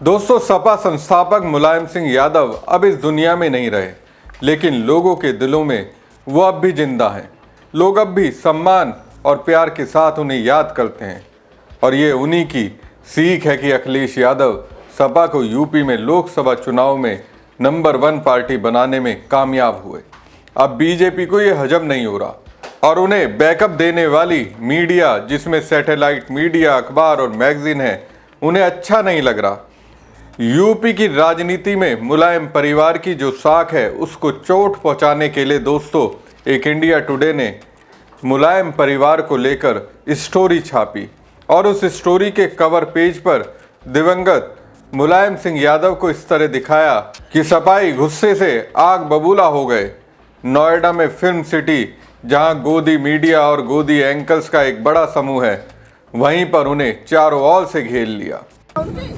दोस्तों, सपा संस्थापक मुलायम सिंह यादव अब इस दुनिया में नहीं रहे, लेकिन लोगों के दिलों में वो अब भी जिंदा हैं। लोग अब भी सम्मान और प्यार के साथ उन्हें याद करते हैं और ये उन्हीं की सीख है कि अखिलेश यादव सपा को यूपी में लोकसभा चुनाव में नंबर 1 पार्टी बनाने में कामयाब हुए। अब बीजेपी को ये हजम नहीं हो रहा और उन्हें बैकअप देने वाली मीडिया, जिसमें सैटेलाइट मीडिया, अखबार और मैगजीन है, उन्हें अच्छा नहीं लग रहा। यूपी की राजनीति में मुलायम परिवार की जो साख है उसको चोट पहुंचाने के लिए दोस्तों एक इंडिया टुडे ने मुलायम परिवार को लेकर स्टोरी छापी और उस स्टोरी के कवर पेज पर दिवंगत मुलायम सिंह यादव को इस तरह दिखाया कि सपाई गुस्से से आग बबूला हो गए। नोएडा में फिल्म सिटी, जहां गोदी मीडिया और गोदी एंकल्स का एक बड़ा समूह है, वहीं पर उन्हें चारों ओर से घेर लिया।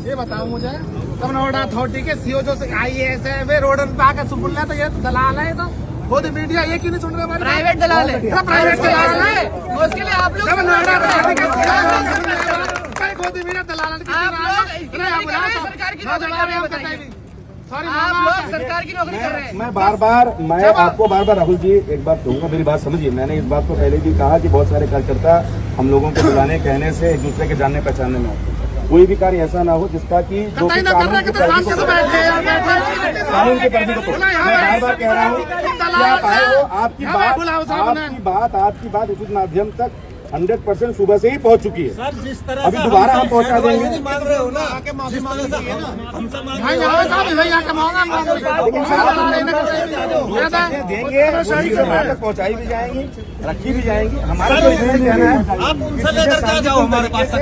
ये बताओ मुझे, तब नोएडा अथॉरिटी के सीओ जो IAS है, वे रोड पे आकर सुन रहे, तो ये दलाल है। तो गोदी मीडिया ये क्यों नहीं सुन रहे? प्राइवेट दलाल है, प्राइवेट दलाल है। उसके लिए आप लोग गोदी मीडिया दलाल सरकार की नौकरी कर रहे हैं। मैं आपको बार बार राहुल जी एक बात कहूँगा, मेरी बात समझिए। मैंने इस बात को पहले भी कहा कि बहुत सारे कार्यकर्ता हम लोगों को बुलाने कहने से एक दूसरे के जानने पहचानने में होते। कोई भी कार्य ऐसा ना हो जिसका कि जो कानून की परिधि को मैं बार बार कह रहा हूँ कि आप आए हो, आपकी बात उचित माध्यम तक 100% सुबह से ही पहुंच चुकी है। सर, जिस तरह अभी दोबारा हम पहुंचा देंगे। मांग रहे हो ना, देंगे, पहुंचाई भी जाएंगी, रखी भी जाएंगी। हमारा जो कहना है, आप उनसे लेकर के आ जाओ हमारे पास तक।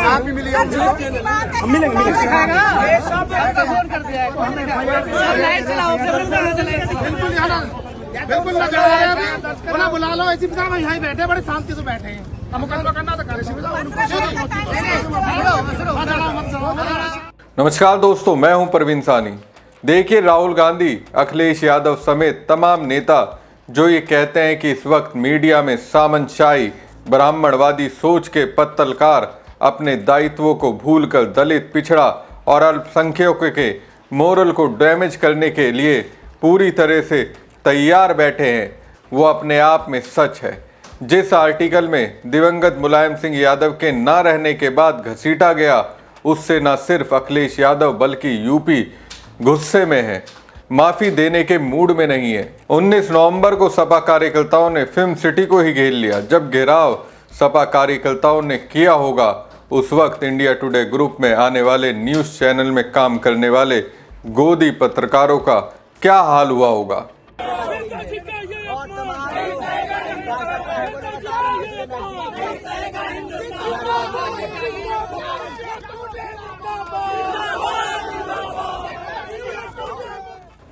आप भी मिलिए, हम मिलेंगे। बिल्कुल बुला लो, ऐसी हम यहाँ बैठे, बड़े शांति से बैठे हैं। मुकदमा करना तो नमस्कार दोस्तों, मैं हूं प्रवीण सानी। देखिए, राहुल गांधी, अखिलेश यादव समेत तमाम नेता जो ये कहते हैं कि इस वक्त मीडिया में सामंतशाही ब्राह्मणवादी सोच के पत्तलकार अपने दायित्वों को भूलकर दलित, पिछड़ा और अल्पसंख्यकों के मोरल को डैमेज करने के लिए पूरी तरह से तैयार बैठे हैं, वो अपने आप में सच है। जिस आर्टिकल में दिवंगत मुलायम सिंह यादव के ना रहने के बाद घसीटा गया, उससे न सिर्फ अखिलेश यादव बल्कि यूपी गुस्से में है, माफ़ी देने के मूड में नहीं है। 19 नवंबर को सपा कार्यकर्ताओं ने फिल्म सिटी को ही घेर लिया। जब घेराव सपा कार्यकर्ताओं ने किया होगा, उस वक्त इंडिया टुडे ग्रुप में आने वाले न्यूज़ चैनल में काम करने वाले गोदी पत्रकारों का क्या हाल हुआ होगा।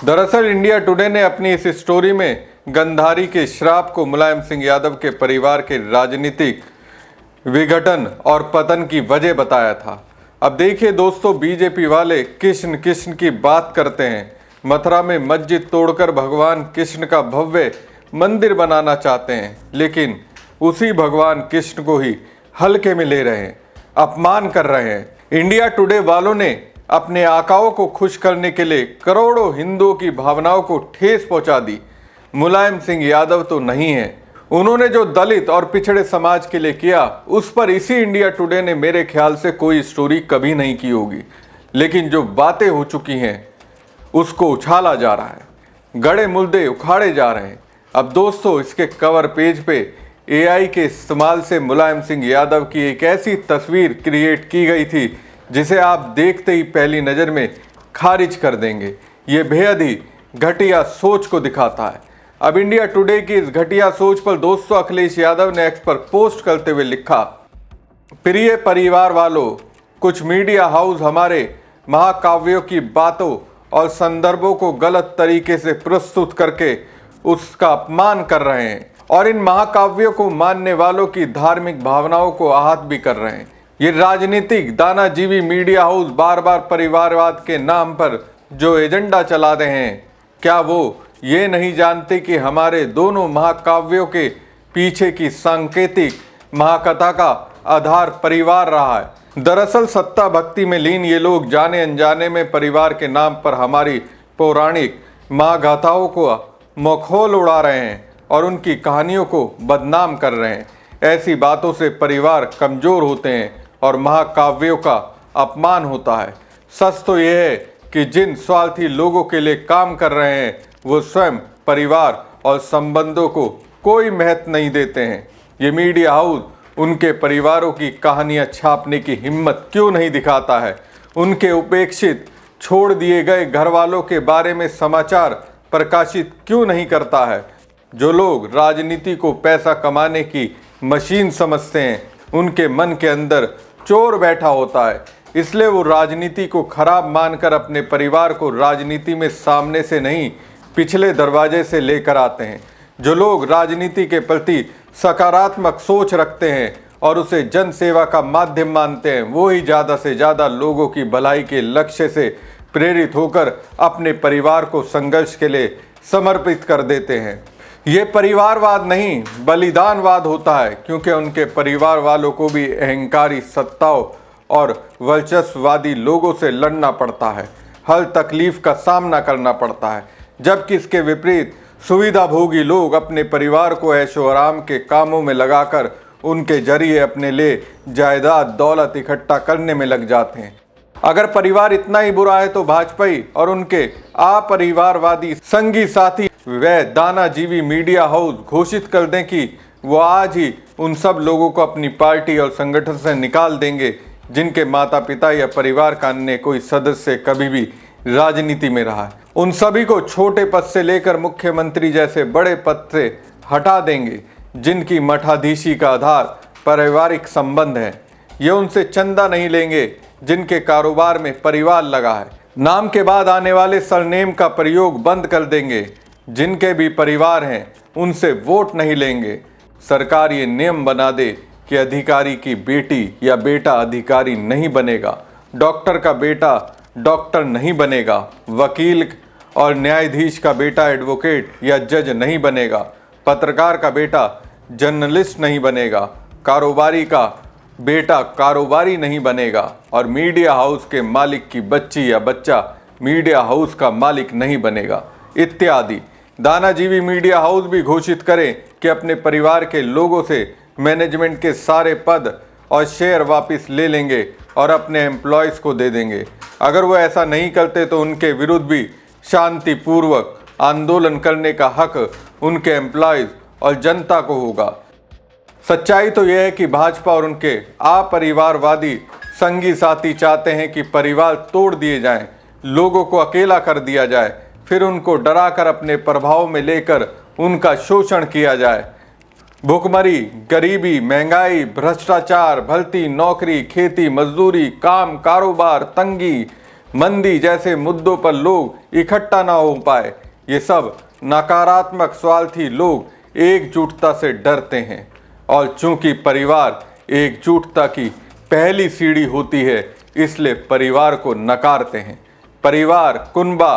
दरअसल इंडिया टुडे ने अपनी इस स्टोरी में गंधारी के श्राप को मुलायम सिंह यादव के परिवार के राजनीतिक विघटन और पतन की वजह बताया था। अब देखिए दोस्तों, बीजेपी वाले कृष्ण कृष्ण की बात करते हैं, मथुरा में मस्जिद तोड़कर भगवान कृष्ण का भव्य मंदिर बनाना चाहते हैं, लेकिन उसी भगवान कृष्ण को ही हल्के में ले रहे हैं, अपमान कर रहे हैं। इंडिया टुडे वालों ने अपने आकाओं को खुश करने के लिए करोड़ों हिंदुओं की भावनाओं को ठेस पहुंचा दी। मुलायम सिंह यादव तो नहीं है, उन्होंने जो दलित और पिछड़े समाज के लिए किया, उस पर इसी इंडिया टुडे ने मेरे ख्याल से कोई स्टोरी कभी नहीं की होगी। लेकिन जो बातें हो चुकी हैं उसको उछाला जा रहा है, गड़े मुल्दे उखाड़े जा रहे हैं। अब दोस्तों, इसके कवर पेज पे AI के इस्तेमाल से मुलायम सिंह यादव की एक ऐसी तस्वीर क्रिएट की गई थी जिसे आप देखते ही पहली नज़र में खारिज कर देंगे। ये बेहद ही घटिया सोच को दिखाता है। अब इंडिया टुडे की इस घटिया सोच पर दोस्तों अखिलेश यादव ने एक्स पर पोस्ट करते हुए लिखा, प्रिय परिवार वालों, कुछ मीडिया हाउस हमारे महाकाव्यों की बातों और संदर्भों को गलत तरीके से प्रस्तुत करके उसका अपमान कर रहे हैं और इन महाकाव्यों को मानने वालों की धार्मिक भावनाओं को आहत भी कर रहे हैं। ये राजनीतिक दानाजीवी मीडिया हाउस बार बार परिवारवाद के नाम पर जो एजेंडा चला रहे हैं, क्या वो ये नहीं जानते कि हमारे दोनों महाकाव्यों के पीछे की सांकेतिक महाकथा का आधार परिवार रहा है। दरअसल सत्ता भक्ति में लीन ये लोग जाने अनजाने में परिवार के नाम पर हमारी पौराणिक महागाथाओं को मखौल उड़ा रहे हैं और उनकी कहानियों को बदनाम कर रहे हैं। ऐसी बातों से परिवार कमज़ोर होते हैं और महाकाव्यों का अपमान होता है। सच तो यह है कि जिन स्वार्थी लोगों के लिए काम कर रहे हैं वो स्वयं परिवार और संबंधों को कोई महत्व नहीं देते हैं। ये मीडिया हाउस उनके परिवारों की कहानियां छापने की हिम्मत क्यों नहीं दिखाता है? उनके उपेक्षित छोड़ दिए गए घर वालों के बारे में समाचार प्रकाशित क्यों नहीं करता है? जो लोग राजनीति को पैसा कमाने की मशीन समझते हैं उनके मन के अंदर चोर बैठा होता है, इसलिए वो राजनीति को खराब मानकर अपने परिवार को राजनीति में सामने से नहीं पिछले दरवाजे से लेकर आते हैं। जो लोग राजनीति के प्रति सकारात्मक सोच रखते हैं और उसे जन सेवा का माध्यम मानते हैं वो ही ज़्यादा से ज़्यादा लोगों की भलाई के लक्ष्य से प्रेरित होकर अपने परिवार को संघर्ष के लिए समर्पित कर देते हैं। ये परिवारवाद नहीं बलिदानवाद होता है, क्योंकि उनके परिवार वालों को भी अहंकारी सत्ताओं और वर्चस्ववादी लोगों से लड़ना पड़ता है, हर तकलीफ का सामना करना पड़ता है। जबकि इसके विपरीत सुविधाभोगी लोग अपने परिवार को ऐशो आराम के कामों में लगाकर उनके जरिए अपने लिए जायदाद दौलत इकट्ठा करने में लग जाते हैं। अगर परिवार इतना ही बुरा है तो भाजपाई और उनके अपरिवारवादी संगी साथी व दानाजीवी मीडिया हाउस घोषित कर दें कि वो आज ही उन सब लोगों को अपनी पार्टी और संगठन से निकाल देंगे जिनके माता पिता या परिवार का अन्य कोई सदस्य कभी भी राजनीति में रहा है। उन सभी को छोटे पद से लेकर मुख्यमंत्री जैसे बड़े पद से हटा देंगे जिनकी मठाधीशी का आधार पारिवारिक संबंध है। ये उनसे चंदा नहीं लेंगे जिनके कारोबार में परिवार लगा है। नाम के बाद आने वाले सरनेम का प्रयोग बंद कर देंगे। जिनके भी परिवार हैं उनसे वोट नहीं लेंगे। सरकार ये नियम बना दे कि अधिकारी की बेटी या बेटा अधिकारी नहीं बनेगा, डॉक्टर का बेटा डॉक्टर नहीं बनेगा, वकील और न्यायाधीश का बेटा एडवोकेट या जज नहीं बनेगा, पत्रकार का बेटा जर्नलिस्ट नहीं बनेगा, कारोबारी का बेटा कारोबारी नहीं बनेगा और मीडिया हाउस के मालिक की बच्ची या बच्चा मीडिया हाउस का मालिक नहीं बनेगा इत्यादि। दानाजीवी मीडिया हाउस भी घोषित करें कि अपने परिवार के लोगों से मैनेजमेंट के सारे पद और शेयर वापस ले लेंगे और अपने एम्प्लॉयज़ को दे देंगे। अगर वो ऐसा नहीं करते तो उनके विरुद्ध भी शांतिपूर्वक आंदोलन करने का हक उनके एम्प्लॉयज़ और जनता को होगा। सच्चाई तो यह है कि भाजपा और उनके अपरिवारवादी संगी साथी चाहते हैं कि परिवार तोड़ दिए जाएं, लोगों को अकेला कर दिया जाए, फिर उनको डराकर अपने प्रभाव में लेकर उनका शोषण किया जाए। भुखमरी, गरीबी, महंगाई, भ्रष्टाचार, भर्ती नौकरी, खेती मजदूरी, काम कारोबार, तंगी, मंदी जैसे मुद्दों पर लोग इकट्ठा ना हो पाए। ये सब नकारात्मक स्वार्थी लोग एकजुटता से डरते हैं और चूंकि परिवार एकजुटता की पहली सीढ़ी होती है इसलिए परिवार को नकारते हैं। परिवार, कुनबा,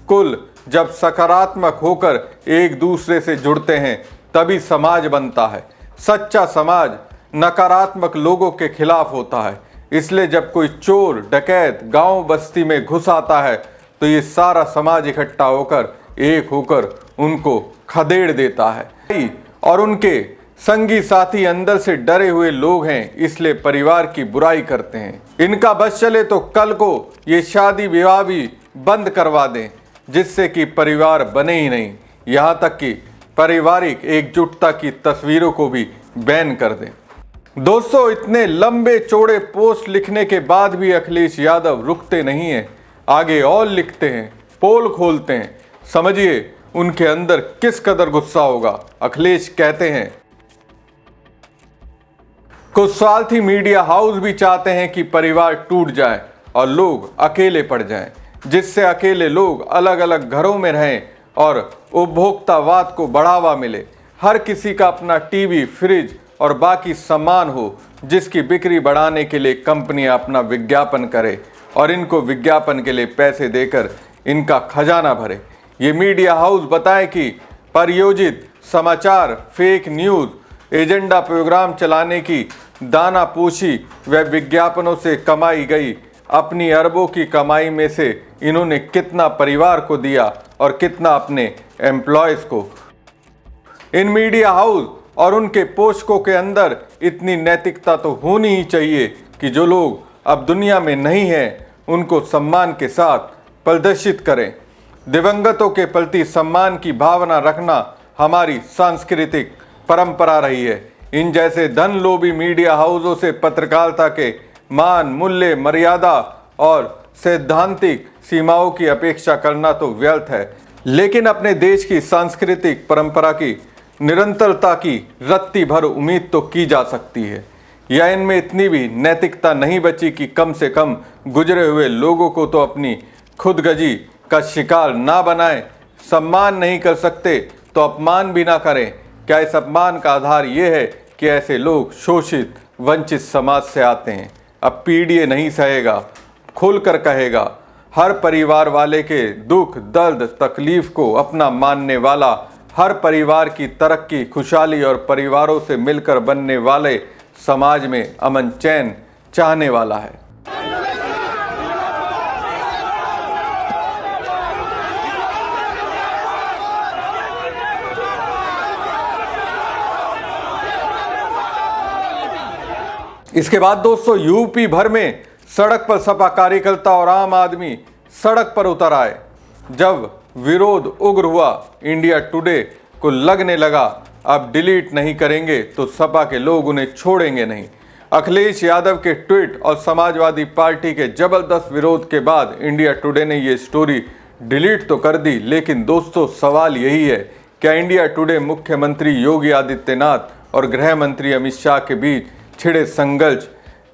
कुल जब सकारात्मक होकर एक दूसरे से जुड़ते हैं तभी समाज बनता है। सच्चा समाज नकारात्मक लोगों के खिलाफ होता है। इसलिए जब कोई चोर डकैत गांव बस्ती में घुस आता है तो ये सारा समाज इकट्ठा होकर एक होकर उनको खदेड़ देता है। और उनके संगी साथी अंदर से डरे हुए लोग हैं, इसलिए परिवार की बुराई करते हैं। इनका बस चले तो कल को ये शादी विवाह भी बंद करवा दें जिससे कि परिवार बने ही नहीं, यहाँ तक कि पारिवारिक एकजुटता की तस्वीरों को भी बैन कर दें। दोस्तों, इतने लंबे चौड़े पोस्ट लिखने के बाद भी अखिलेश यादव रुकते नहीं हैं, आगे और लिखते हैं, पोल खोलते हैं। समझिए उनके अंदर किस कदर गुस्सा होगा। अखिलेश कहते हैं, कुछ स्वार्थी मीडिया हाउस भी चाहते हैं कि परिवार टूट जाए और लोग अकेले पड़ जाएं, जिससे अकेले लोग अलग अलग घरों में रहें और उपभोक्तावाद को बढ़ावा मिले। हर किसी का अपना टीवी, फ्रिज और बाकी सामान हो जिसकी बिक्री बढ़ाने के लिए कंपनियां अपना विज्ञापन करें और इनको विज्ञापन के लिए पैसे देकर इनका खजाना भरे। ये मीडिया हाउस बताएं कि प्रायोजित समाचार, फेक न्यूज, एजेंडा प्रोग्राम चलाने की दानापोशी व विज्ञापनों से कमाई गई अपनी अरबों की कमाई में से इन्होंने कितना परिवार को दिया और कितना अपने एम्प्लॉयज को। इन मीडिया हाउस और उनके पोषकों के अंदर इतनी नैतिकता तो होनी ही चाहिए कि जो लोग अब दुनिया में नहीं हैं उनको सम्मान के साथ प्रदर्शित करें। दिवंगतों के प्रति सम्मान की भावना रखना हमारी सांस्कृतिक परंपरा रही है। इन जैसे धन लोभी मीडिया हाउसों से पत्रकारिता के मान, मूल्य, मर्यादा और सैद्धांतिक सीमाओं की अपेक्षा करना तो व्यर्थ है। लेकिन अपने देश की सांस्कृतिक परंपरा की निरंतरता की रत्ती भर उम्मीद तो की जा सकती है। या इनमें इतनी भी नैतिकता नहीं बची कि कम से कम गुजरे हुए लोगों को तो अपनी खुदगर्जी का शिकार ना बनाएं। सम्मान नहीं कर सकते तो अपमान भी ना करें। क्या इस अपमान का आधार ये है कि ऐसे लोग शोषित, वंचित समाज से आते हैं? अब पीडीए नहीं सहेगा, खुलकर कहेगा। हर परिवार वाले के दुख, दर्द, तकलीफ को अपना मानने वाला, हर परिवार की तरक्की, खुशहाली और परिवारों से मिलकर बनने वाले समाज में अमन चैन चाहने वाला है। इसके बाद दोस्तों यूपी भर में सड़क पर सपा कार्यकर्ता और आम आदमी सड़क पर उतर आए। जब विरोध उग्र हुआ, इंडिया टुडे को लगने लगा अब डिलीट नहीं करेंगे तो सपा के लोग उन्हें छोड़ेंगे नहीं। अखिलेश यादव के ट्वीट और समाजवादी पार्टी के जबरदस्त विरोध के बाद इंडिया टुडे ने ये स्टोरी डिलीट तो कर दी। लेकिन दोस्तों सवाल यही है, क्या इंडिया टुडे मुख्यमंत्री योगी आदित्यनाथ और गृह मंत्री अमित शाह के बीच छिड़े संघर्ष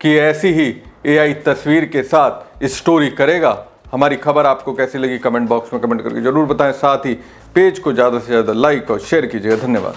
की ऐसी ही एआई तस्वीर के साथ स्टोरी करेगा? हमारी खबर आपको कैसी लगी कमेंट बॉक्स में कमेंट करके जरूर बताएं। साथ ही पेज को ज़्यादा से ज़्यादा लाइक और शेयर कीजिएगा। धन्यवाद।